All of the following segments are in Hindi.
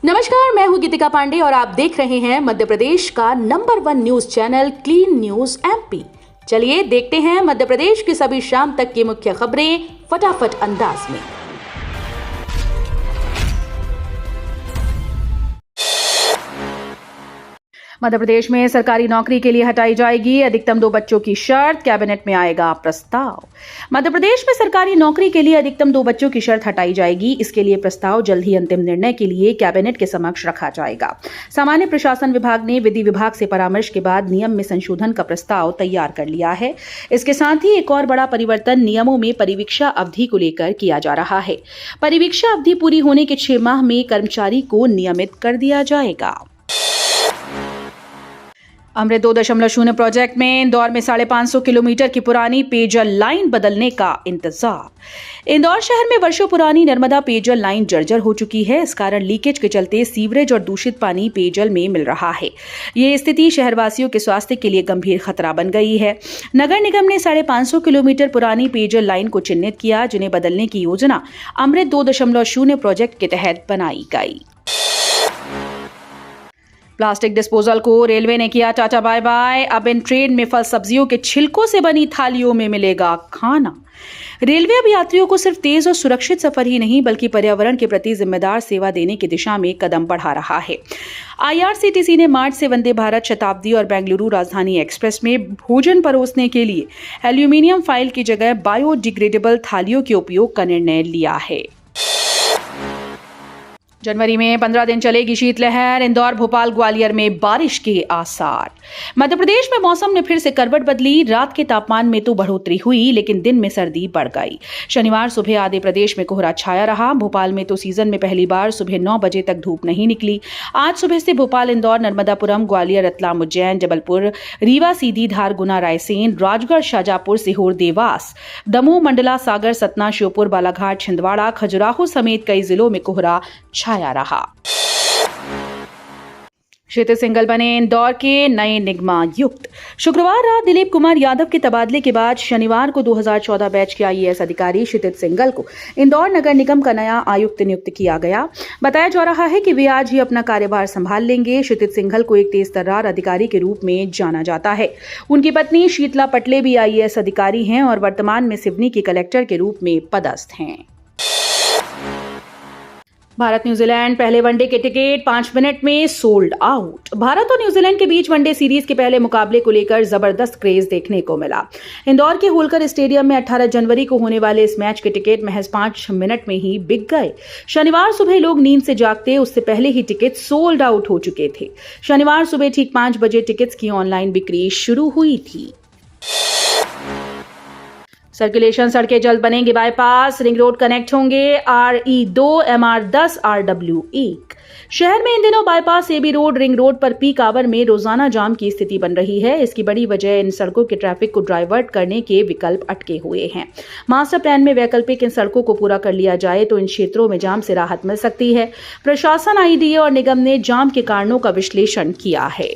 नमस्कार, मैं हूं गीतिका पांडे और आप देख रहे हैं मध्य प्रदेश का number 1 news channel clean news MP. चलिए देखते हैं मध्य प्रदेश की सभी शाम तक की मुख्य खबरें फटाफट अंदाज में। मध्य प्रदेश में सरकारी नौकरी के लिए हटाई जाएगी अधिकतम 2 बच्चों की शर्त, कैबिनेट में आएगा प्रस्ताव। मध्य प्रदेश में सरकारी नौकरी के लिए अधिकतम 2 बच्चों की शर्त हटाई जाएगी। इसके लिए प्रस्ताव जल्द ही अंतिम निर्णय के लिए कैबिनेट के समक्ष रखा जाएगा। सामान्य प्रशासन विभाग ने विधि विभाग से परामर्श के बाद नियम में संशोधन का प्रस्ताव तैयार कर लिया है। इसके साथ ही एक और बड़ा परिवर्तन नियमों में परिवीक्षा अवधि को लेकर किया जा रहा है। परिवीक्षा अवधि पूरी होने के 6 माह में कर्मचारी को नियमित कर दिया जाएगा। अमृत 2.0 प्रोजेक्ट में इंदौर में 550 किलोमीटर की पुरानी पेयजल लाइन बदलने का इंतजार। इंदौर शहर में वर्षों पुरानी नर्मदा पेयजल लाइन जर्जर हो चुकी है। इस कारण लीकेज के चलते सीवरेज और दूषित पानी पेयजल में मिल रहा है। ये स्थिति शहरवासियों के स्वास्थ्य के लिए गंभीर खतरा बन गई है। नगर निगम ने 550 किलोमीटर पुरानी पेयजल लाइन को चिन्हित किया, जिन्हें बदलने की योजना अमृत 2.0 प्रोजेक्ट के तहत बनाई गई। प्लास्टिक डिस्पोजल को रेलवे ने किया टाटा बाय बाय। अब इन ट्रेन में फल सब्जियों के छिलकों से बनी थालियों में मिलेगा खाना। रेलवे अब यात्रियों को सिर्फ तेज और सुरक्षित सफर ही नहीं बल्कि पर्यावरण के प्रति जिम्मेदार सेवा देने की दिशा में कदम बढ़ा रहा है। IRCTC ने मार्च से वंदे भारत, शताब्दी और बेंगलुरु राजधानी एक्सप्रेस में भोजन परोसने के लिए एल्यूमिनियम फॉइल की जगह बायोडिग्रेडेबल थालियों के उपयोग का निर्णय लिया है। जनवरी में 15 दिन चलेगी शीतलहर। इंदौर, भोपाल, ग्वालियर में बारिश के आसार। मध्य प्रदेश में मौसम ने फिर से करवट बदली। रात के तापमान में तो बढ़ोतरी हुई, लेकिन दिन में सर्दी बढ़ गई। शनिवार सुबह आधे प्रदेश में कोहरा छाया रहा। भोपाल में तो सीजन में पहली बार सुबह 9 बजे तक धूप नहीं निकली। आज सुबह से भोपाल, इंदौर, नर्मदापुरम, ग्वालियर, रतलाम, उज्जैन, जबलपुर, रीवा, सीधी, धार, गुना, रायसेन, राजगढ़, शाजापुर, सीहोर, देवास, दमोह, मंडला, सागर, सतना, श्योपुर, बालाघाट, छिंदवाड़ा, खजुराहो समेत कई जिलों में कोहरा छाया रहा। क्षितिज सिंघल बने इंदौर के नए निगमायुक्त। शुक्रवार रात दिलीप कुमार यादव के तबादले के बाद शनिवार को 2014 बैच के IAS अधिकारी क्षितिज सिंघल को इंदौर नगर निगम का नया आयुक्त नियुक्त किया गया। बताया जा रहा है कि वे आज ही अपना कार्यभार संभाल लेंगे। क्षितिज सिंघल को एक तेज तर्रार अधिकारी के रूप में जाना जाता है। उनकी पत्नी शीतला पटले भी IAS अधिकारी हैं और वर्तमान में सिवनी के कलेक्टर के रूप में पदस्थ हैं। भारत न्यूजीलैंड पहले वनडे के टिकट 5 मिनट में सोल्ड आउट। भारत और न्यूजीलैंड के बीच वनडे सीरीज के पहले मुकाबले को लेकर जबरदस्त क्रेज देखने को मिला। इंदौर के होलकर स्टेडियम में 18 जनवरी को होने वाले इस मैच के टिकट महज 5 मिनट में ही बिक गए। शनिवार सुबह लोग नींद से जागते उससे पहले ही टिकट सोल्ड आउट हो चुके थे। शनिवार सुबह ठीक 5 बजे टिकट्स की ऑनलाइन बिक्री शुरू हुई थी। सर्कुलेशन सड़कें जल्द बनेंगे बाईपास। रिंग रोड कनेक्ट होंगे RE2, MR10, RW1। शहर में इन दिनों bypass, AB road, ring road पर पीक आवर में रोजाना जाम की स्थिति बन रही है। इसकी बड़ी वजह इन सड़कों के ट्रैफिक को डाइवर्ट करने के विकल्प अटके हुए हैं। मास्टर प्लान में वैकल्पिक इन सड़कों को पूरा कर लिया जाए तो इन क्षेत्रों में जाम से राहत मिल सकती है। प्रशासन, IDA और निगम ने जाम के कारणों का विश्लेषण किया है।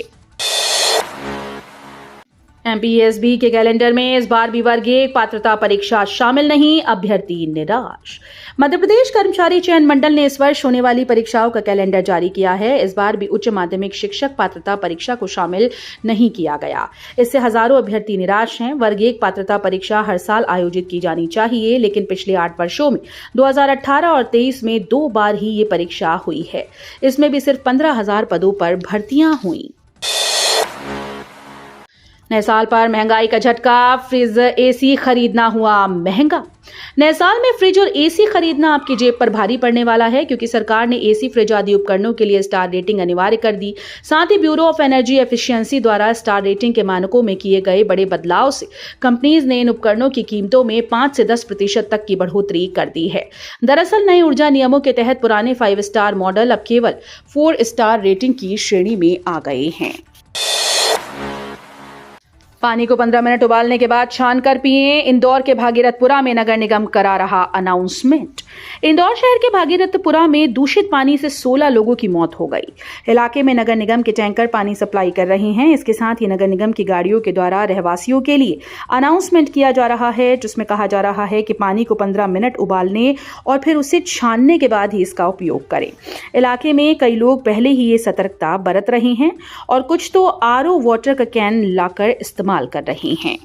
MPSB के कैलेंडर में इस बार भी वर्ग 1 पात्रता परीक्षा शामिल नहीं, अभ्यर्थी निराश। मध्य प्रदेश कर्मचारी चयन मंडल ने इस वर्ष होने वाली परीक्षाओं का कैलेंडर जारी किया है। इस बार भी उच्च माध्यमिक शिक्षक पात्रता परीक्षा को शामिल नहीं किया गया। इससे हजारों अभ्यर्थी निराश हैं। वर्ग 1 पात्रता परीक्षा हर साल आयोजित की जानी चाहिए, लेकिन पिछले 8 वर्षों में 2018 और 23 में 2 बार ही ये परीक्षा हुई है। इसमें भी सिर्फ 15,000 पदों पर भर्तियां हुई। नए साल पर महंगाई का झटका, फ्रिज, AC खरीदना हुआ महंगा। नए साल में फ्रिज और AC खरीदना आपकी जेब पर भारी पड़ने वाला है, क्योंकि सरकार ने AC, फ्रिज आदि उपकरणों के लिए स्टार रेटिंग अनिवार्य कर दी। साथ ही ब्यूरो ऑफ एनर्जी एफिशिएंसी द्वारा स्टार रेटिंग के मानकों में किए गए बड़े बदलाव से कंपनीज ने इन उपकरणों की कीमतों में 5 से 10% तक की बढ़ोतरी कर दी है। दरअसल नए ऊर्जा नियमों के तहत पुराने 5 स्टार मॉडल अब केवल 4 स्टार रेटिंग की श्रेणी में आ गए हैं। पानी को 15 मिनट उबालने के बाद छानकर पिएं। इंदौर के भागीरथपुरा में नगर निगम करा रहा अनाउंसमेंट। इंदौर शहर के भागीरथपुरा में दूषित पानी से 16 लोगों की मौत हो गई। इलाके में नगर निगम के टैंकर पानी सप्लाई कर रहे हैं। इसके साथ ही नगर निगम की गाड़ियों के द्वारा रहवासियों के लिए अनाउंसमेंट किया जा रहा है, जिसमें कहा जा रहा है कि पानी को 15 मिनट उबालने और फिर उसे छानने के बाद ही इसका उपयोग करें। इलाके में कई लोग पहले ही ये सतर्कता बरत रहे हैं और कुछ तो आरओ वाटर का कैन लाकर इस्तेमाल कर रहे हैं।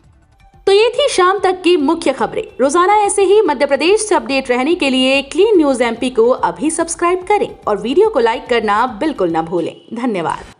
तो ये थी शाम तक की मुख्य खबरें। रोजाना ऐसे ही मध्य प्रदेश से अपडेट रहने के लिए क्लीन न्यूज एमपी को अभी सब्सक्राइब करें और वीडियो को लाइक करना बिल्कुल न भूलें। धन्यवाद।